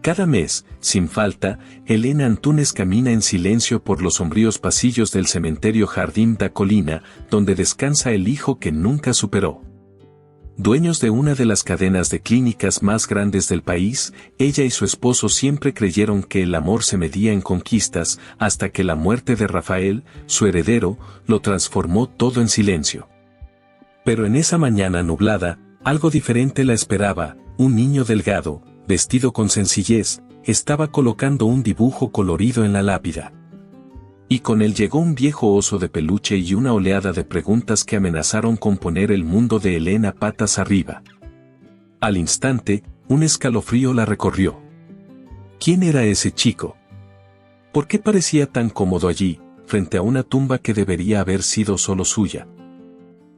Cada mes, sin falta, Elena Antunes camina en silencio por los sombríos pasillos del cementerio Jardín da Colina, donde descansa el hijo que nunca superó. Dueños de una de las cadenas de clínicas más grandes del país, ella y su esposo siempre creyeron que el amor se medía en conquistas, hasta que la muerte de Rafael, su heredero, lo transformó todo en silencio. Pero en esa mañana nublada, algo diferente la esperaba. Un niño delgado, vestido con sencillez, estaba colocando un dibujo colorido en la lápida. Y con él llegó un viejo oso de peluche y una oleada de preguntas que amenazaron con poner el mundo de Elena patas arriba. Al instante, un escalofrío la recorrió. ¿Quién era ese chico? ¿Por qué parecía tan cómodo allí, frente a una tumba que debería haber sido solo suya?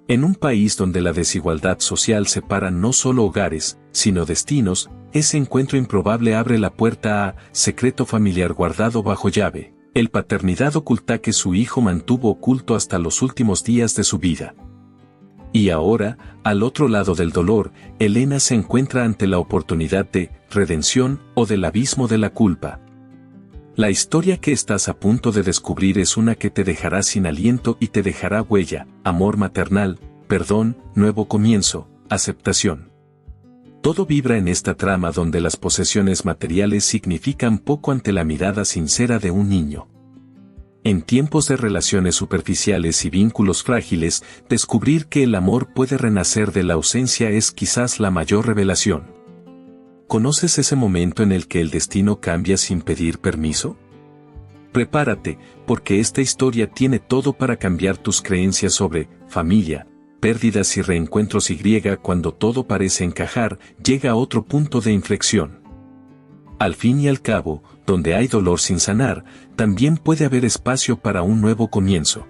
En un país donde la desigualdad social separa no solo hogares, sino destinos, ese encuentro improbable abre la puerta a secreto familiar guardado bajo llave, el paternidad oculta que su hijo mantuvo oculto hasta los últimos días de su vida. Y ahora, al otro lado del dolor, Elena se encuentra ante la oportunidad de redención o del abismo de la culpa. La historia que estás a punto de descubrir es una que te dejará sin aliento y te dejará huella, amor maternal, perdón, nuevo comienzo, aceptación. Todo vibra en esta trama donde las posesiones materiales significan poco ante la mirada sincera de un niño. En tiempos de relaciones superficiales y vínculos frágiles, descubrir que el amor puede renacer de la ausencia es quizás la mayor revelación. ¿Conoces ese momento en el que el destino cambia sin pedir permiso? Prepárate, porque esta historia tiene todo para cambiar tus creencias sobre familia, pérdidas y reencuentros. Cuando todo parece encajar, llega a otro punto de inflexión. Al fin y al cabo, donde hay dolor sin sanar, también puede haber espacio para un nuevo comienzo.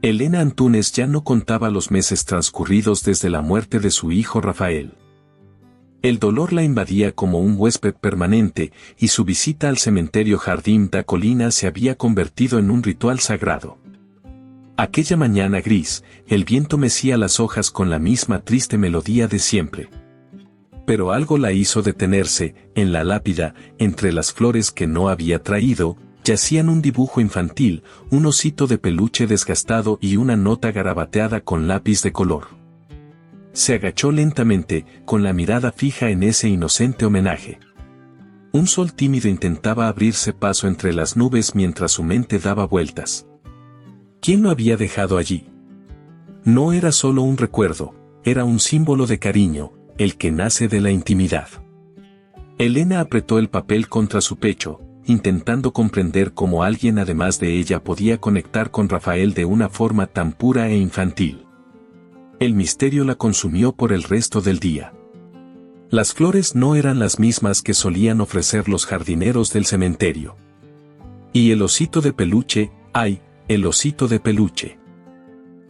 Elena Antunes ya no contaba los meses transcurridos desde la muerte de su hijo Rafael. El dolor la invadía como un huésped permanente, y su visita al cementerio Jardín da Colina se había convertido en un ritual sagrado. Aquella mañana gris, el viento mecía las hojas con la misma triste melodía de siempre. Pero algo la hizo detenerse. En la lápida, entre las flores que no había traído, yacían un dibujo infantil, un osito de peluche desgastado y una nota garabateada con lápiz de color. Se agachó lentamente, con la mirada fija en ese inocente homenaje. Un sol tímido intentaba abrirse paso entre las nubes mientras su mente daba vueltas. ¿Quién lo había dejado allí? No era solo un recuerdo, era un símbolo de cariño, el que nace de la intimidad. Elena apretó el papel contra su pecho, intentando comprender cómo alguien además de ella podía conectar con Rafael de una forma tan pura e infantil. El misterio la consumió por el resto del día. Las flores no eran las mismas que solían ofrecer los jardineros del cementerio. Y el osito de peluche, ¡ay, el osito de peluche!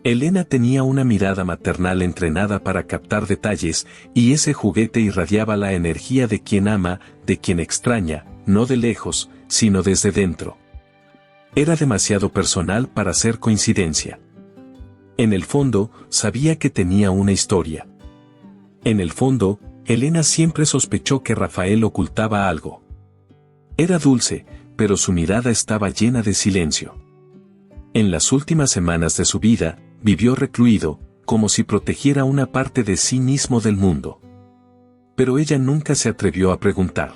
Elena tenía una mirada maternal entrenada para captar detalles, y ese juguete irradiaba la energía de quien ama, de quien extraña, no de lejos, sino desde dentro. Era demasiado personal para ser coincidencia. En el fondo, sabía que tenía una historia. En el fondo, Elena siempre sospechó que Rafael ocultaba algo. Era dulce, pero su mirada estaba llena de silencio. En las últimas semanas de su vida, vivió recluido, como si protegiera una parte de sí mismo del mundo. Pero ella nunca se atrevió a preguntar.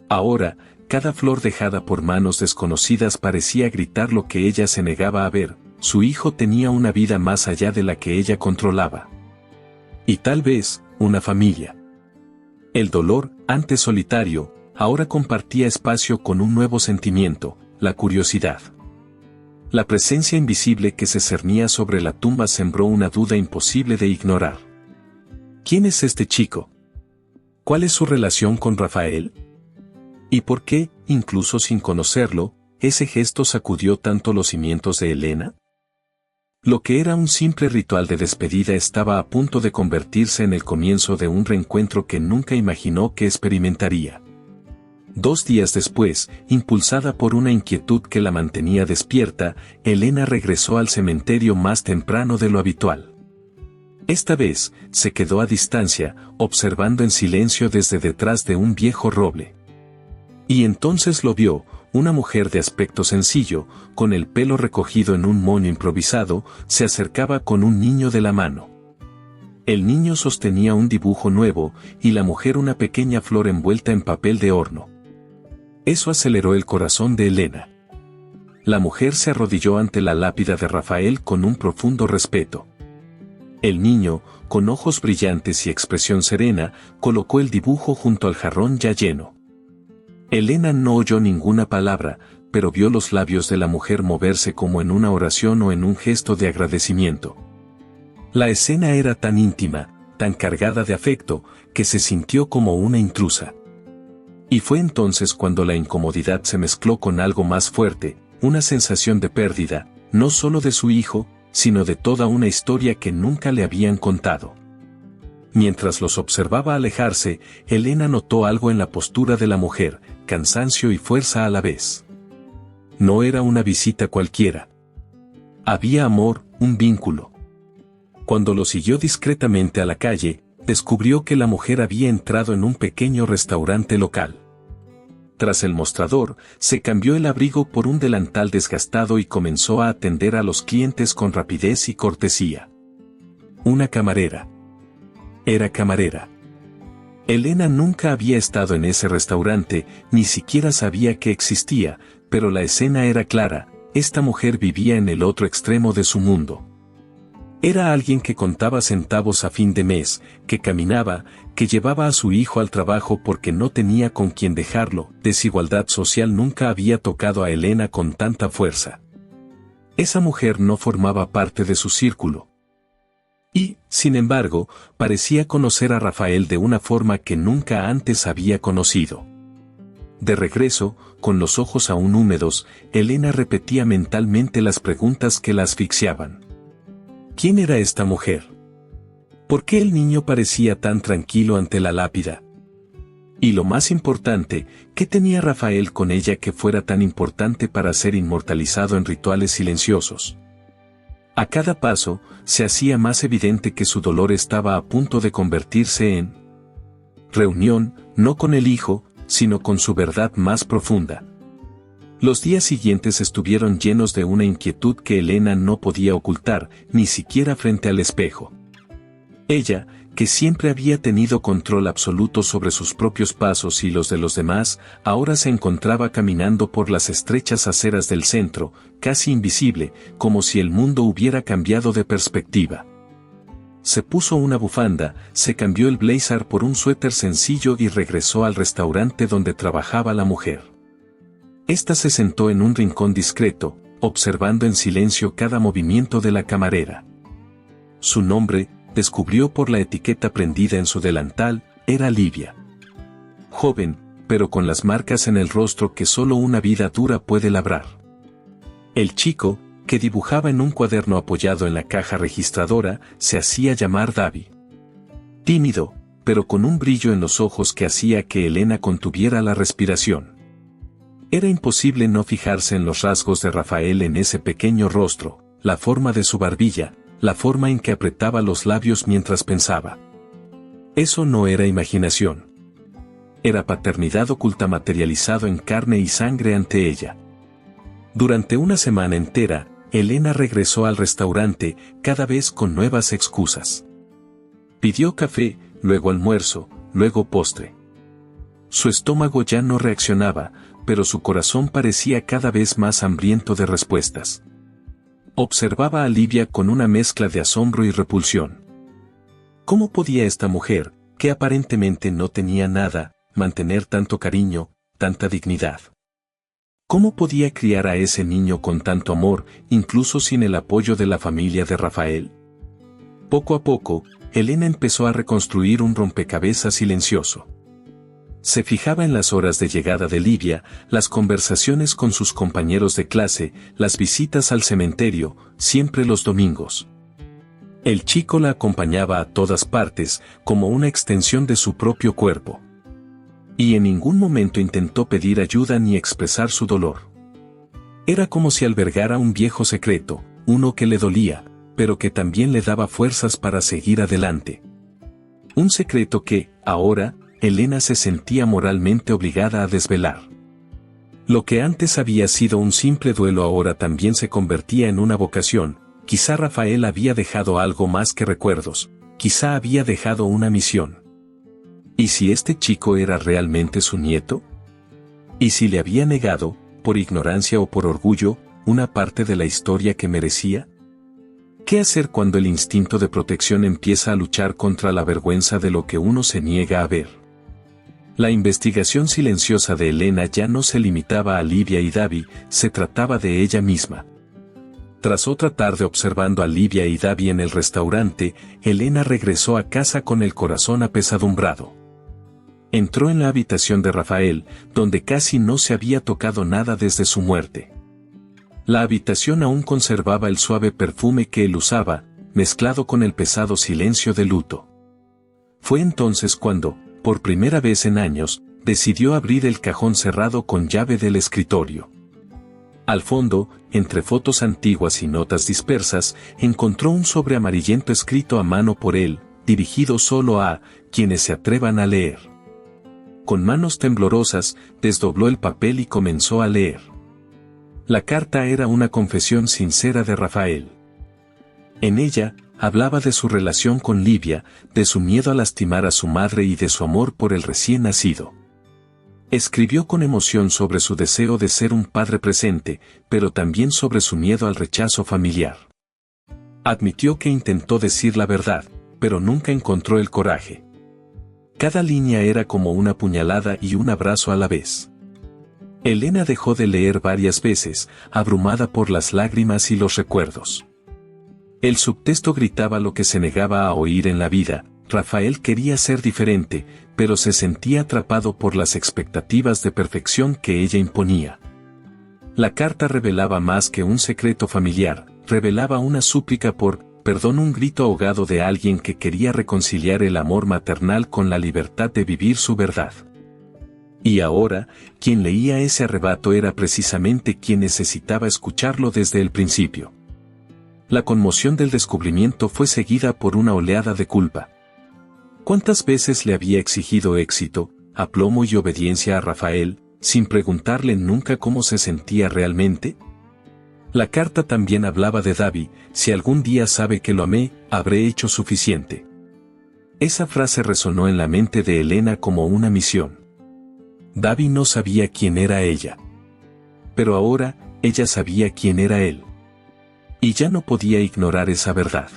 Ahora, cada flor dejada por manos desconocidas parecía gritar lo que ella se negaba a ver. Su hijo tenía una vida más allá de la que ella controlaba. Y tal vez, una familia. El dolor, antes solitario, ahora compartía espacio con un nuevo sentimiento, la curiosidad. La presencia invisible que se cernía sobre la tumba sembró una duda imposible de ignorar. ¿Quién es este chico? ¿Cuál es su relación con Rafael? ¿Y por qué, incluso sin conocerlo, ese gesto sacudió tanto los cimientos de Elena? Lo que era un simple ritual de despedida estaba a punto de convertirse en el comienzo de un reencuentro que nunca imaginó que experimentaría. 2 días después, impulsada por una inquietud que la mantenía despierta, Elena regresó al cementerio más temprano de lo habitual. Esta vez, se quedó a distancia, observando en silencio desde detrás de un viejo roble. Y entonces lo vio, una mujer de aspecto sencillo, con el pelo recogido en un moño improvisado, se acercaba con un niño de la mano. El niño sostenía un dibujo nuevo, y la mujer una pequeña flor envuelta en papel de horno. Eso aceleró el corazón de Elena. La mujer se arrodilló ante la lápida de Rafael con un profundo respeto. El niño, con ojos brillantes y expresión serena, colocó el dibujo junto al jarrón ya lleno. Elena no oyó ninguna palabra, pero vio los labios de la mujer moverse como en una oración o en un gesto de agradecimiento. La escena era tan íntima, tan cargada de afecto, que se sintió como una intrusa. Y fue entonces cuando la incomodidad se mezcló con algo más fuerte, una sensación de pérdida, no solo de su hijo, sino de toda una historia que nunca le habían contado. Mientras los observaba alejarse, Elena notó algo en la postura de la mujer, cansancio y fuerza a la vez. No era una visita cualquiera. Había amor, un vínculo. Cuando lo siguió discretamente a la calle, descubrió que la mujer había entrado en un pequeño restaurante local. Tras el mostrador, se cambió el abrigo por un delantal desgastado y comenzó a atender a los clientes con rapidez y cortesía. Una camarera. Era camarera. Elena nunca había estado en ese restaurante, ni siquiera sabía que existía, pero la escena era clara, esta mujer vivía en el otro extremo de su mundo. Era alguien que contaba centavos a fin de mes, que caminaba, que llevaba a su hijo al trabajo porque no tenía con quién dejarlo. Desigualdad social nunca había tocado a Elena con tanta fuerza. Esa mujer no formaba parte de su círculo. Y, sin embargo, parecía conocer a Rafael de una forma que nunca antes había conocido. De regreso, con los ojos aún húmedos, Elena repetía mentalmente las preguntas que la asfixiaban. ¿Quién era esta mujer? ¿Por qué el niño parecía tan tranquilo ante la lápida? Y lo más importante, ¿qué tenía Rafael con ella que fuera tan importante para ser inmortalizado en rituales silenciosos? A cada paso, se hacía más evidente que su dolor estaba a punto de convertirse en reunión, no con el hijo, sino con su verdad más profunda. Los días siguientes estuvieron llenos de una inquietud que Elena no podía ocultar, ni siquiera frente al espejo. Ella, que siempre había tenido control absoluto sobre sus propios pasos y los de los demás, ahora se encontraba caminando por las estrechas aceras del centro, casi invisible, como si el mundo hubiera cambiado de perspectiva. Se puso una bufanda, se cambió el blazer por un suéter sencillo y regresó al restaurante donde trabajaba la mujer. Esta se sentó en un rincón discreto, observando en silencio cada movimiento de la camarera. Su nombre, descubrió por la etiqueta prendida en su delantal, era Livia. Joven, pero con las marcas en el rostro que solo una vida dura puede labrar. El chico, que dibujaba en un cuaderno apoyado en la caja registradora, se hacía llamar Davi. Tímido, pero con un brillo en los ojos que hacía que Elena contuviera la respiración. Era imposible no fijarse en los rasgos de Rafael en ese pequeño rostro, la forma de su barbilla, la forma en que apretaba los labios mientras pensaba. Eso no era imaginación. Era paternidad oculta materializado en carne y sangre ante ella. Durante una semana entera, Elena regresó al restaurante, cada vez con nuevas excusas. Pidió café, luego almuerzo, luego postre. Su estómago ya no reaccionaba, pero su corazón parecía cada vez más hambriento de respuestas. Observaba a Livia con una mezcla de asombro y repulsión. ¿Cómo podía esta mujer, que aparentemente no tenía nada, mantener tanto cariño, tanta dignidad? ¿Cómo podía criar a ese niño con tanto amor, incluso sin el apoyo de la familia de Rafael? Poco a poco, Elena empezó a reconstruir un rompecabezas silencioso. Se fijaba en las horas de llegada de Livia, las conversaciones con sus compañeros de clase, las visitas al cementerio, siempre los domingos. El chico la acompañaba a todas partes, como una extensión de su propio cuerpo. Y en ningún momento intentó pedir ayuda ni expresar su dolor. Era como si albergara un viejo secreto, uno que le dolía, pero que también le daba fuerzas para seguir adelante. Un secreto que, ahora, Elena se sentía moralmente obligada a desvelar. Lo que antes había sido un simple duelo ahora también se convertía en una vocación. Quizá Rafael había dejado algo más que recuerdos, quizá había dejado una misión. ¿Y si este chico era realmente su nieto? ¿Y si le había negado, por ignorancia o por orgullo, una parte de la historia que merecía? ¿Qué hacer cuando el instinto de protección empieza a luchar contra la vergüenza de lo que uno se niega a ver? La investigación silenciosa de Elena ya no se limitaba a Livia y Davi, se trataba de ella misma. Tras otra tarde observando a Livia y Davi en el restaurante, Elena regresó a casa con el corazón apesadumbrado. Entró en la habitación de Rafael, donde casi no se había tocado nada desde su muerte. La habitación aún conservaba el suave perfume que él usaba, mezclado con el pesado silencio de luto. Fue entonces cuando, por primera vez en años, decidió abrir el cajón cerrado con llave del escritorio. Al fondo, entre fotos antiguas y notas dispersas, encontró un sobre amarillento escrito a mano por él, dirigido solo a quienes se atrevan a leer. Con manos temblorosas, desdobló el papel y comenzó a leer. La carta era una confesión sincera de Rafael. En ella, hablaba de su relación con Livia, de su miedo a lastimar a su madre y de su amor por el recién nacido. Escribió con emoción sobre su deseo de ser un padre presente, pero también sobre su miedo al rechazo familiar. Admitió que intentó decir la verdad, pero nunca encontró el coraje. Cada línea era como una puñalada y un abrazo a la vez. Elena dejó de leer varias veces, abrumada por las lágrimas y los recuerdos. El subtexto gritaba lo que se negaba a oír en la vida. Rafael quería ser diferente, pero se sentía atrapado por las expectativas de perfección que ella imponía. La carta revelaba más que un secreto familiar, revelaba una súplica por perdón, un grito ahogado de alguien que quería reconciliar el amor maternal con la libertad de vivir su verdad. Y ahora, quien leía ese arrebato era precisamente quien necesitaba escucharlo desde el principio. La conmoción del descubrimiento fue seguida por una oleada de culpa. ¿Cuántas veces le había exigido éxito, aplomo y obediencia a Rafael, sin preguntarle nunca cómo se sentía realmente? La carta también hablaba de Davi: si algún día sabe que lo amé, habré hecho suficiente. Esa frase resonó en la mente de Elena como una misión. Davi no sabía quién era ella. Pero ahora, ella sabía quién era él. Y ya no podía ignorar esa verdad.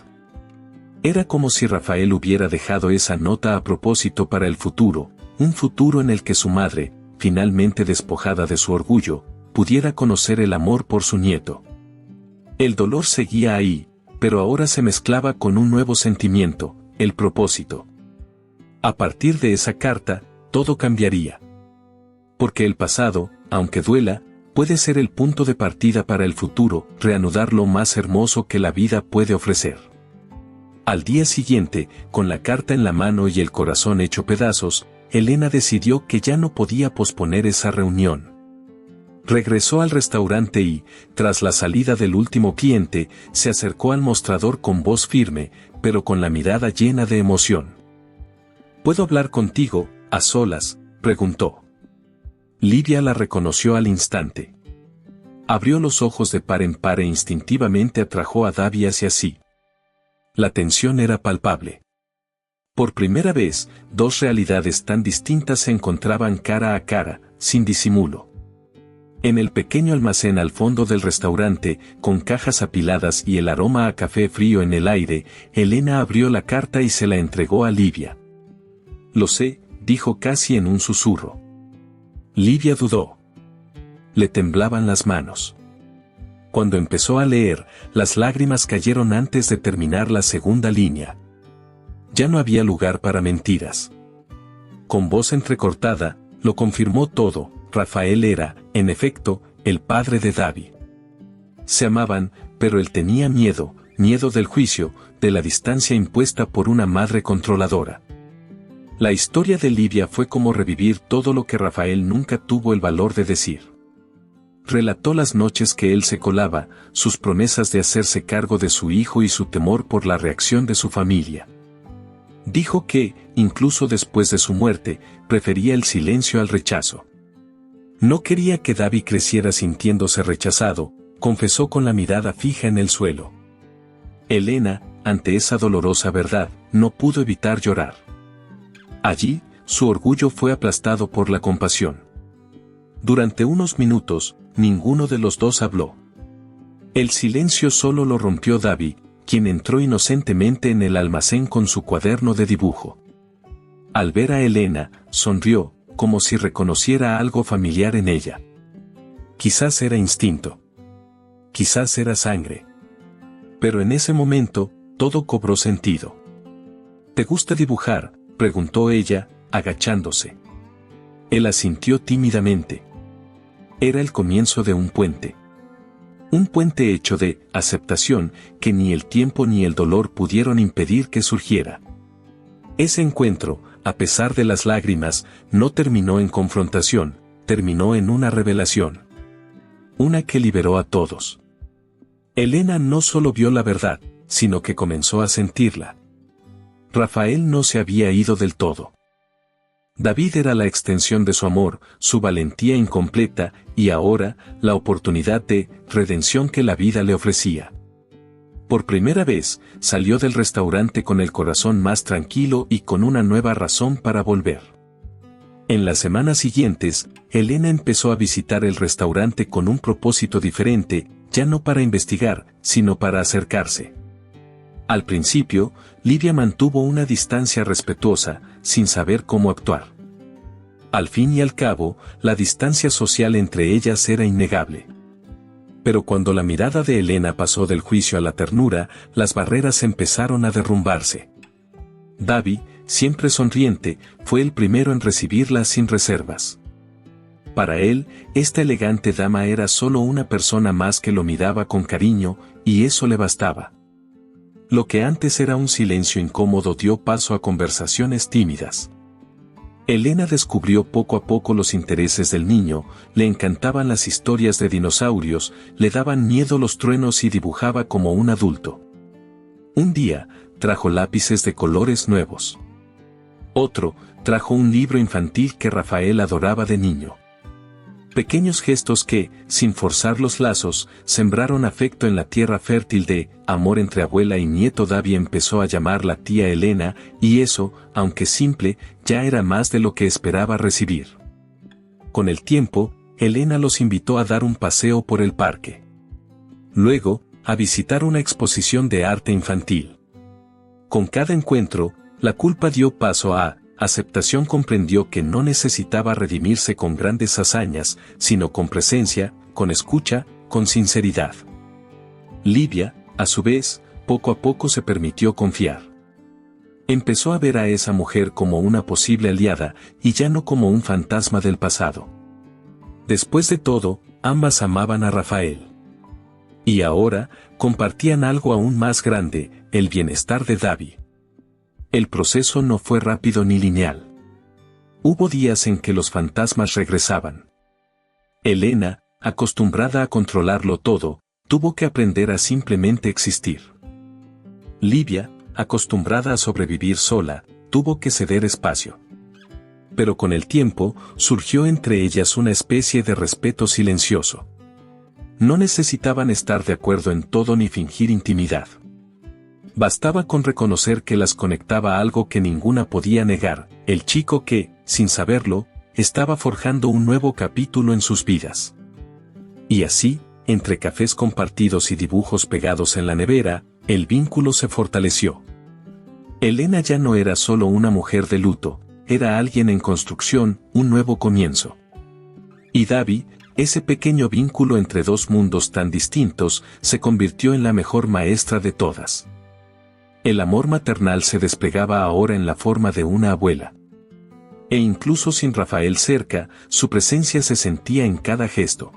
Era como si Rafael hubiera dejado esa nota a propósito para el futuro, un futuro en el que su madre, finalmente despojada de su orgullo, pudiera conocer el amor por su nieto. El dolor seguía ahí, pero ahora se mezclaba con un nuevo sentimiento, el propósito. A partir de esa carta, todo cambiaría. Porque el pasado, aunque duela, puede ser el punto de partida para el futuro, reanudar lo más hermoso que la vida puede ofrecer. Al día siguiente, con la carta en la mano y el corazón hecho pedazos, Elena decidió que ya no podía posponer esa reunión. Regresó al restaurante y, tras la salida del último cliente, se acercó al mostrador con voz firme, pero con la mirada llena de emoción. ¿Puedo hablar contigo, a solas?, preguntó. Livia la reconoció al instante. Abrió los ojos de par en par e instintivamente atrajo a Davi hacia sí. La tensión era palpable. Por primera vez, dos realidades tan distintas se encontraban cara a cara, sin disimulo. En el pequeño almacén al fondo del restaurante, con cajas apiladas y el aroma a café frío en el aire, Elena abrió la carta y se la entregó a Livia. Lo sé, dijo casi en un susurro. Livia dudó. Le temblaban las manos. Cuando empezó a leer, las lágrimas cayeron antes de terminar la segunda línea. Ya no había lugar para mentiras. Con voz entrecortada, lo confirmó todo. Rafael era, en efecto, el padre de Davi. Se amaban, pero él tenía miedo del juicio, de la distancia impuesta por una madre controladora. La historia de Livia fue como revivir todo lo que Rafael nunca tuvo el valor de decir. relató las noches que él se colaba, sus promesas de hacerse cargo de su hijo y su temor por la reacción de su familia. Dijo que, incluso después de su muerte, prefería el silencio al rechazo. No quería que David creciera sintiéndose rechazado, confesó con la mirada fija en el suelo. Elena, ante esa dolorosa verdad, no pudo evitar llorar. Allí, su orgullo fue aplastado por la compasión. Durante unos minutos, ninguno de los dos habló. El silencio solo lo rompió David, quien entró inocentemente en el almacén con su cuaderno de dibujo. Al ver a Elena, sonrió, como si reconociera algo familiar en ella. Quizás era instinto. Quizás era sangre. Pero en ese momento, todo cobró sentido. ¿Te gusta dibujar?, preguntó ella, agachándose. Él asintió tímidamente. Era el comienzo de un puente. Un puente hecho de aceptación que ni el tiempo ni el dolor pudieron impedir que surgiera. Ese encuentro, a pesar de las lágrimas, no terminó en confrontación, terminó en una revelación. Una que liberó a todos. Elena no solo vio la verdad, sino que comenzó a sentirla. Rafael no se había ido del todo. David era la extensión de su amor, su valentía incompleta, y ahora, la oportunidad de redención que la vida le ofrecía. Por primera vez, salió del restaurante con el corazón más tranquilo y con una nueva razón para volver. En las semanas siguientes, Elena empezó a visitar el restaurante con un propósito diferente, ya no para investigar, sino para acercarse. Al principio, Livia mantuvo una distancia respetuosa, sin saber cómo actuar. Al fin y al cabo, la distancia social entre ellas era innegable. Pero cuando la mirada de Elena pasó del juicio a la ternura, las barreras empezaron a derrumbarse. David, siempre sonriente, fue el primero en recibirla sin reservas. Para él, esta elegante dama era solo una persona más que lo miraba con cariño, y eso le bastaba. Lo que antes era un silencio incómodo dio paso a conversaciones tímidas. Elena descubrió poco a poco los intereses del niño, le encantaban las historias de dinosaurios, le daban miedo los truenos y dibujaba como un adulto. Un día, trajo lápices de colores nuevos. Otro, trajo un libro infantil que Rafael adoraba de niño. Pequeños gestos que, sin forzar los lazos, sembraron afecto en la tierra fértil de amor entre abuela y nieto. David empezó a llamarla tía Elena, y eso, aunque simple, ya era más de lo que esperaba recibir. Con el tiempo, Elena los invitó a dar un paseo por el parque. Luego, a visitar una exposición de arte infantil. Con cada encuentro, la culpa dio paso a aceptación. Comprendió que no necesitaba redimirse con grandes hazañas, sino con presencia, con escucha, con sinceridad. Livia, a su vez, poco a poco se permitió confiar. Empezó a ver a esa mujer como una posible aliada, y ya no como un fantasma del pasado. Después de todo, ambas amaban a Rafael. Y ahora, compartían algo aún más grande, el bienestar de David. El proceso no fue rápido ni lineal. Hubo días en que los fantasmas regresaban. Elena, acostumbrada a controlarlo todo, tuvo que aprender a simplemente existir. Livia, acostumbrada a sobrevivir sola, tuvo que ceder espacio. Pero con el tiempo, surgió entre ellas una especie de respeto silencioso. No necesitaban estar de acuerdo en todo ni fingir intimidad. Bastaba con reconocer que las conectaba algo que ninguna podía negar, el chico que, sin saberlo, estaba forjando un nuevo capítulo en sus vidas. Y así, entre cafés compartidos y dibujos pegados en la nevera, el vínculo se fortaleció. Elena ya no era solo una mujer de luto, era alguien en construcción, un nuevo comienzo. Y David, ese pequeño vínculo entre dos mundos tan distintos, se convirtió en la mejor maestra de todas. El amor maternal se desplegaba ahora en la forma de una abuela. E incluso sin Rafael cerca, su presencia se sentía en cada gesto.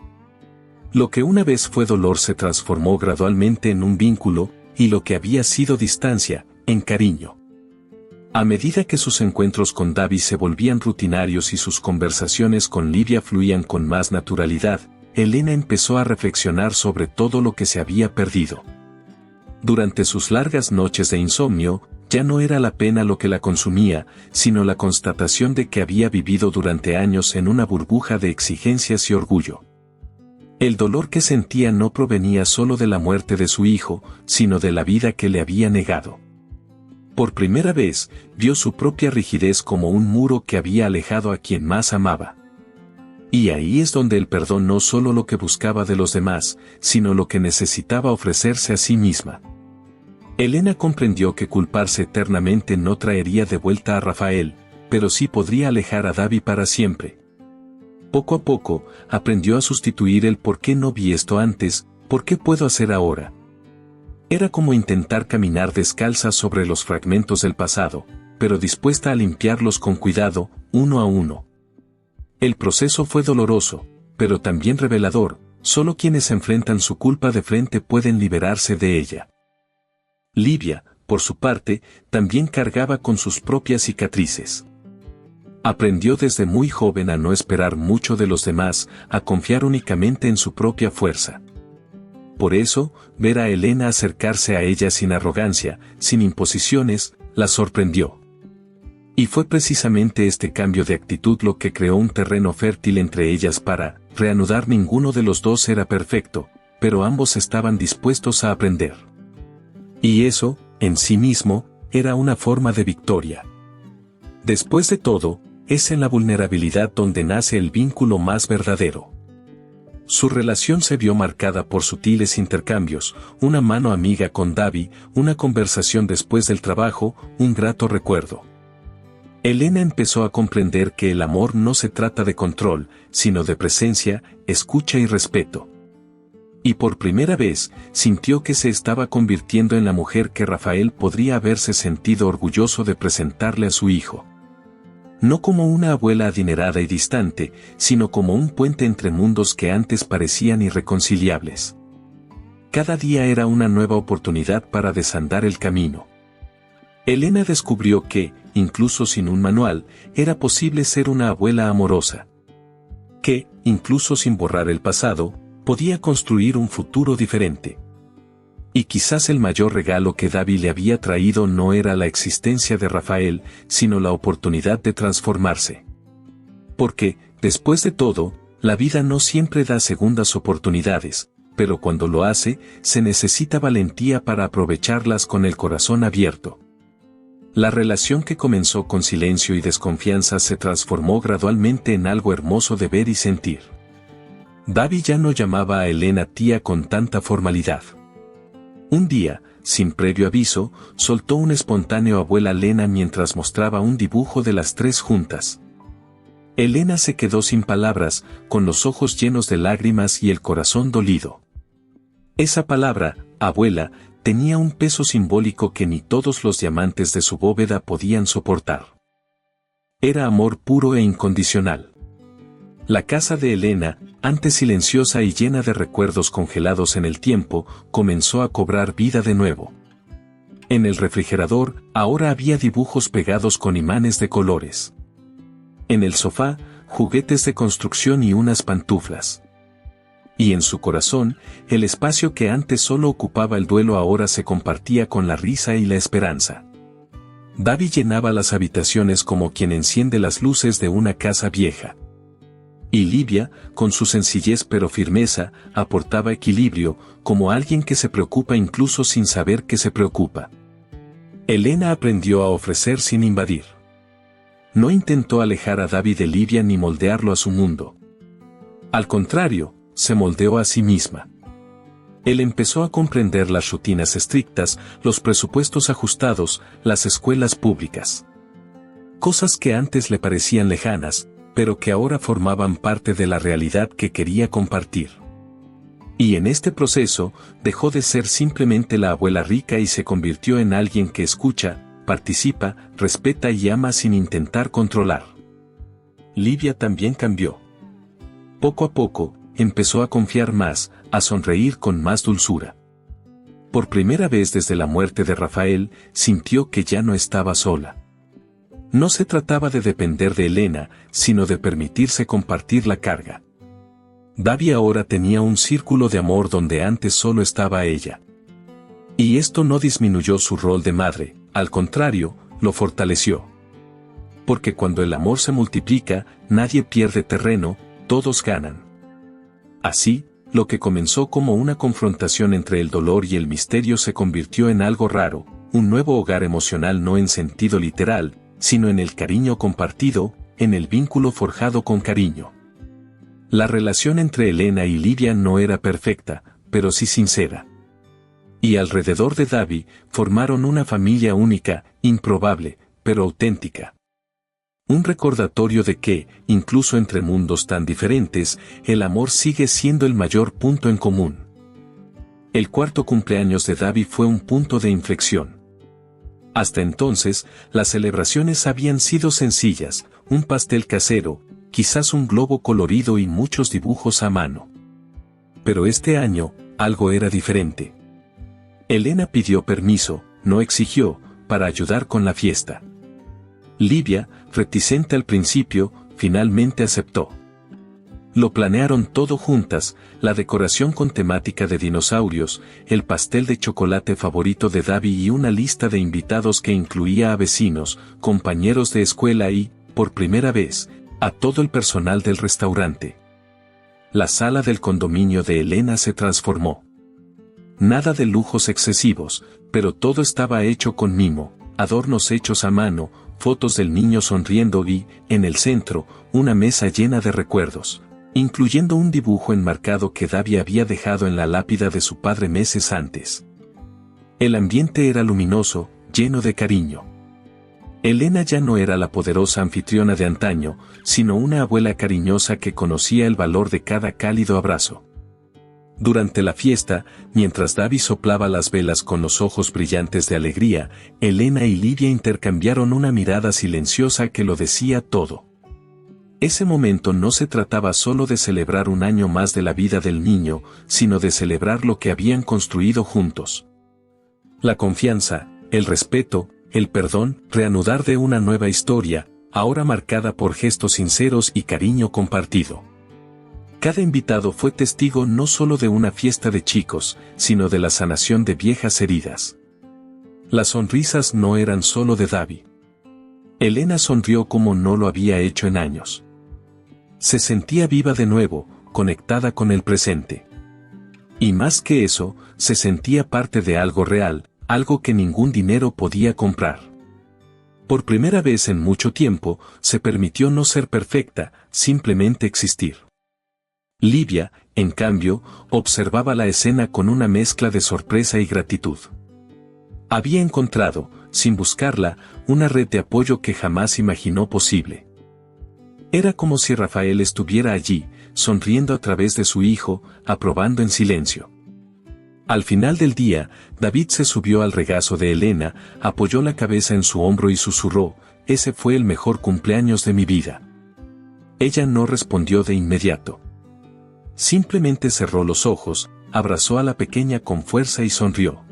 Lo que una vez fue dolor se transformó gradualmente en un vínculo, y lo que había sido distancia, en cariño. A medida que sus encuentros con David se volvían rutinarios y sus conversaciones con Livia fluían con más naturalidad, Elena empezó a reflexionar sobre todo lo que se había perdido. Durante sus largas noches de insomnio, ya no era la pena lo que la consumía, sino la constatación de que había vivido durante años en una burbuja de exigencias y orgullo. El dolor que sentía no provenía solo de la muerte de su hijo, sino de la vida que le había negado. Por primera vez, vio su propia rigidez como un muro que había alejado a quien más amaba. Y ahí es donde el perdón no solo lo que buscaba de los demás, sino lo que necesitaba ofrecerse a sí misma. Elena comprendió que culparse eternamente no traería de vuelta a Rafael, pero sí podría alejar a Davi para siempre. Poco a poco, aprendió a sustituir el ¿por qué no vi esto antes? ¿Por qué puedo hacer ahora? Era como intentar caminar descalza sobre los fragmentos del pasado, pero dispuesta a limpiarlos con cuidado, uno a uno. El proceso fue doloroso, pero también revelador. Solo quienes enfrentan su culpa de frente pueden liberarse de ella. Livia, por su parte, también cargaba con sus propias cicatrices. Aprendió desde muy joven a no esperar mucho de los demás, a confiar únicamente en su propia fuerza. Por eso, ver a Elena acercarse a ella sin arrogancia, sin imposiciones, la sorprendió. Y fue precisamente este cambio de actitud lo que creó un terreno fértil entre ellas para reanudar. Ninguno de los dos era perfecto, pero ambos estaban dispuestos a aprender. Y eso, en sí mismo, era una forma de victoria. Después de todo, es en la vulnerabilidad donde nace el vínculo más verdadero. Su relación se vio marcada por sutiles intercambios, una mano amiga con Davi, una conversación después del trabajo, un grato recuerdo. Elena empezó a comprender que el amor no se trata de control, sino de presencia, escucha y respeto. Y por primera vez, sintió que se estaba convirtiendo en la mujer que Rafael podría haberse sentido orgulloso de presentarle a su hijo. No como una abuela adinerada y distante, sino como un puente entre mundos que antes parecían irreconciliables. Cada día era una nueva oportunidad para desandar el camino. Elena descubrió que, incluso sin un manual, era posible ser una abuela amorosa. Que, incluso sin borrar el pasado, podía construir un futuro diferente. Y quizás el mayor regalo que Davi le había traído no era la existencia de Rafael, sino la oportunidad de transformarse. Porque, después de todo, la vida no siempre da segundas oportunidades, pero cuando lo hace, se necesita valentía para aprovecharlas con el corazón abierto. La relación que comenzó con silencio y desconfianza se transformó gradualmente en algo hermoso de ver y sentir. Davi ya no llamaba a Elena tía con tanta formalidad. Un día, sin previo aviso, soltó un espontáneo abuela Elena mientras mostraba un dibujo de las tres juntas. Elena se quedó sin palabras, con los ojos llenos de lágrimas y el corazón dolido. Esa palabra, abuela, tenía un peso simbólico que ni todos los diamantes de su bóveda podían soportar. Era amor puro e incondicional. La casa de Elena, antes silenciosa y llena de recuerdos congelados en el tiempo, comenzó a cobrar vida de nuevo. En el refrigerador, ahora había dibujos pegados con imanes de colores. En el sofá, juguetes de construcción y unas pantuflas. Y en su corazón, el espacio que antes solo ocupaba el duelo ahora se compartía con la risa y la esperanza. Davi llenaba las habitaciones como quien enciende las luces de una casa vieja. Y Livia, con su sencillez pero firmeza, aportaba equilibrio, como alguien que se preocupa incluso sin saber que se preocupa. Elena aprendió a ofrecer sin invadir. No intentó alejar a Davi de Livia ni moldearlo a su mundo. Al contrario, se moldeó a sí misma. Él empezó a comprender las rutinas estrictas, los presupuestos ajustados, las escuelas públicas. Cosas que antes le parecían lejanas, pero que ahora formaban parte de la realidad que quería compartir. Y en este proceso, dejó de ser simplemente la abuela rica y se convirtió en alguien que escucha, participa, respeta y ama sin intentar controlar. Livia también cambió. Poco a poco, empezó a confiar más, a sonreír con más dulzura. Por primera vez desde la muerte de Rafael, sintió que ya no estaba sola. No se trataba de depender de Elena, sino de permitirse compartir la carga. Davi ahora tenía un círculo de amor donde antes solo estaba ella. Y esto no disminuyó su rol de madre, al contrario, lo fortaleció. Porque cuando el amor se multiplica, nadie pierde terreno, todos ganan. Así, lo que comenzó como una confrontación entre el dolor y el misterio se convirtió en algo raro, un nuevo hogar emocional no en sentido literal, sino en el cariño compartido, en el vínculo forjado con cariño. La relación entre Elena y Livia no era perfecta, pero sí sincera. Y alrededor de Davi, formaron una familia única, improbable, pero auténtica. Un recordatorio de que, incluso entre mundos tan diferentes, el amor sigue siendo el mayor punto en común. El cuarto cumpleaños de Davi fue un punto de inflexión. Hasta entonces, las celebraciones habían sido sencillas, un pastel casero, quizás un globo colorido y muchos dibujos a mano. Pero este año, algo era diferente. Elena pidió permiso, no exigió, para ayudar con la fiesta. Livia, reticente al principio, finalmente aceptó. Lo planearon todo juntas, la decoración con temática de dinosaurios, el pastel de chocolate favorito de Davi y una lista de invitados que incluía a vecinos, compañeros de escuela y, por primera vez, a todo el personal del restaurante. La sala del condominio de Elena se transformó. Nada de lujos excesivos, pero todo estaba hecho con mimo, adornos hechos a mano, fotos del niño sonriendo y, en el centro, una mesa llena de recuerdos, incluyendo un dibujo enmarcado que Davi había dejado en la lápida de su padre meses antes. El ambiente era luminoso, lleno de cariño. Elena ya no era la poderosa anfitriona de antaño, sino una abuela cariñosa que conocía el valor de cada cálido abrazo. Durante la fiesta, mientras Davi soplaba las velas con los ojos brillantes de alegría, Elena y Livia intercambiaron una mirada silenciosa que lo decía todo. Ese momento no se trataba solo de celebrar un año más de la vida del niño, sino de celebrar lo que habían construido juntos. La confianza, el respeto, el perdón, reanudar de una nueva historia, ahora marcada por gestos sinceros y cariño compartido. Cada invitado fue testigo no solo de una fiesta de chicos, sino de la sanación de viejas heridas. Las sonrisas no eran solo de Davi. Elena sonrió como no lo había hecho en años. Se sentía viva de nuevo, conectada con el presente. Y más que eso, se sentía parte de algo real, algo que ningún dinero podía comprar. Por primera vez en mucho tiempo, se permitió no ser perfecta, simplemente existir. Livia, en cambio, observaba la escena con una mezcla de sorpresa y gratitud. Había encontrado, sin buscarla, una red de apoyo que jamás imaginó posible. Era como si Rafael estuviera allí, sonriendo a través de su hijo, aprobando en silencio. Al final del día, David se subió al regazo de Elena, apoyó la cabeza en su hombro y susurró: «Ese fue el mejor cumpleaños de mi vida». Ella no respondió de inmediato. Simplemente cerró los ojos, abrazó a la pequeña con fuerza y sonrió.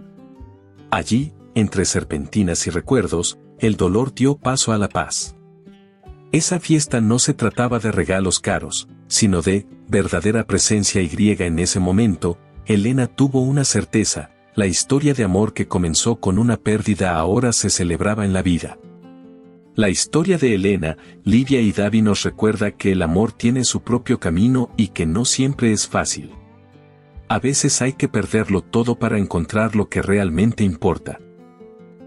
Allí, entre serpentinas y recuerdos, el dolor dio paso a la paz. Esa fiesta no se trataba de regalos caros, sino de verdadera presencia y en ese momento, Elena tuvo una certeza: la historia de amor que comenzó con una pérdida ahora se celebraba en la vida. La historia de Elena, Livia y Davi nos recuerda que el amor tiene su propio camino y que no siempre es fácil. A veces hay que perderlo todo para encontrar lo que realmente importa.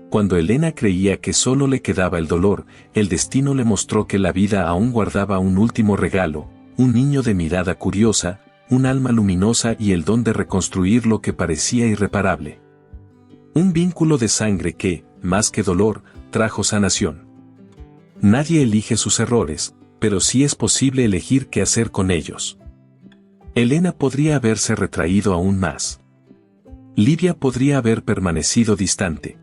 Cuando Elena creía que solo le quedaba el dolor, el destino le mostró que la vida aún guardaba un último regalo: un niño de mirada curiosa, un alma luminosa y el don de reconstruir lo que parecía irreparable. Un vínculo de sangre que, más que dolor, trajo sanación. Nadie elige sus errores, pero sí es posible elegir qué hacer con ellos. Elena podría haberse retraído aún más. Livia podría haber permanecido distante.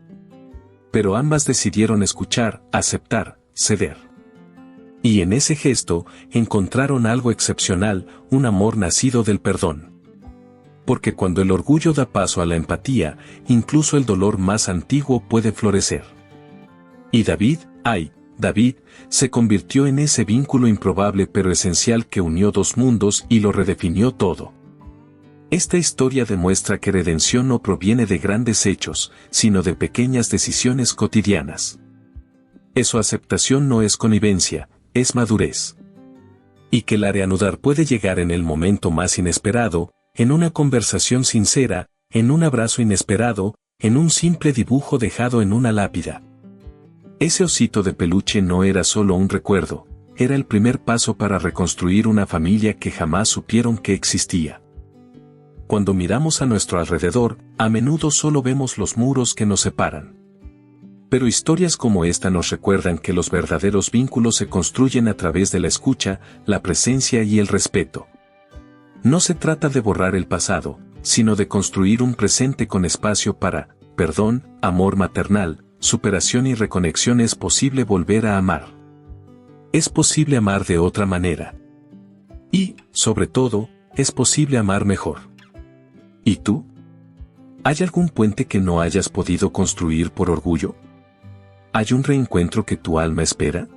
Pero ambas decidieron escuchar, aceptar, ceder. Y en ese gesto, encontraron algo excepcional: un amor nacido del perdón. Porque cuando el orgullo da paso a la empatía, incluso el dolor más antiguo puede florecer. Y David, David, se convirtió en ese vínculo improbable pero esencial que unió dos mundos y lo redefinió todo. Esta historia demuestra que redención no proviene de grandes hechos, sino de pequeñas decisiones cotidianas. Su aceptación no es connivencia, es madurez. Y que la reanudar puede llegar en el momento más inesperado, en una conversación sincera, en un abrazo inesperado, en un simple dibujo dejado en una lápida. Ese osito de peluche no era solo un recuerdo, era el primer paso para reconstruir una familia que jamás supieron que existía. Cuando miramos a nuestro alrededor, a menudo solo vemos los muros que nos separan. Pero historias como esta nos recuerdan que los verdaderos vínculos se construyen a través de la escucha, la presencia y el respeto. No se trata de borrar el pasado, sino de construir un presente con espacio para perdón, amor maternal, superación y reconexión. Es posible volver a amar. Es posible amar de otra manera. Y, sobre todo, es posible amar mejor. ¿Y tú? ¿Hay algún puente que no hayas podido construir por orgullo? ¿Hay un reencuentro que tu alma espera?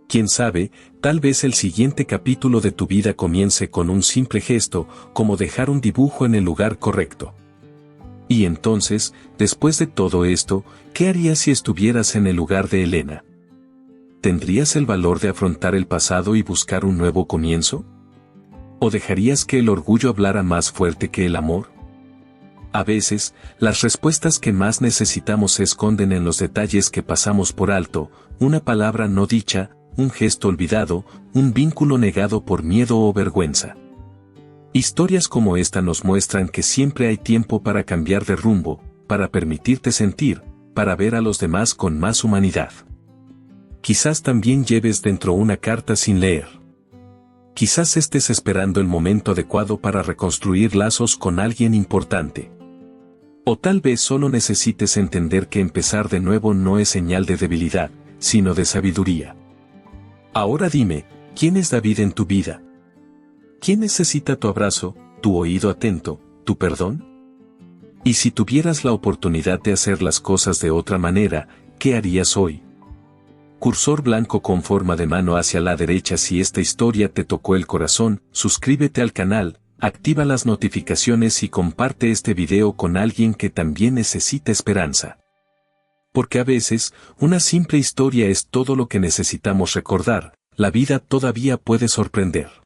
Quién sabe, tal vez el siguiente capítulo de tu vida comience con un simple gesto, como dejar un dibujo en el lugar correcto. Y entonces, después de todo esto, ¿qué harías si estuvieras en el lugar de Elena? ¿Tendrías el valor de afrontar el pasado y buscar un nuevo comienzo? ¿O dejarías que el orgullo hablara más fuerte que el amor? A veces, las respuestas que más necesitamos se esconden en los detalles que pasamos por alto, una palabra no dicha, un gesto olvidado, un vínculo negado por miedo o vergüenza. Historias como esta nos muestran que siempre hay tiempo para cambiar de rumbo, para permitirte sentir, para ver a los demás con más humanidad. Quizás también lleves dentro una carta sin leer. Quizás estés esperando el momento adecuado para reconstruir lazos con alguien importante. O tal vez solo necesites entender que empezar de nuevo no es señal de debilidad, sino de sabiduría. Ahora dime, ¿quién es David en tu vida? ¿Quién necesita tu abrazo, tu oído atento, tu perdón? Y si tuvieras la oportunidad de hacer las cosas de otra manera, ¿qué harías hoy? Cursor blanco con forma de mano hacia la derecha. Si esta historia te tocó el corazón, suscríbete al canal, activa las notificaciones y comparte este video con alguien que también necesita esperanza. Porque a veces, una simple historia es todo lo que necesitamos recordar, la vida todavía puede sorprender.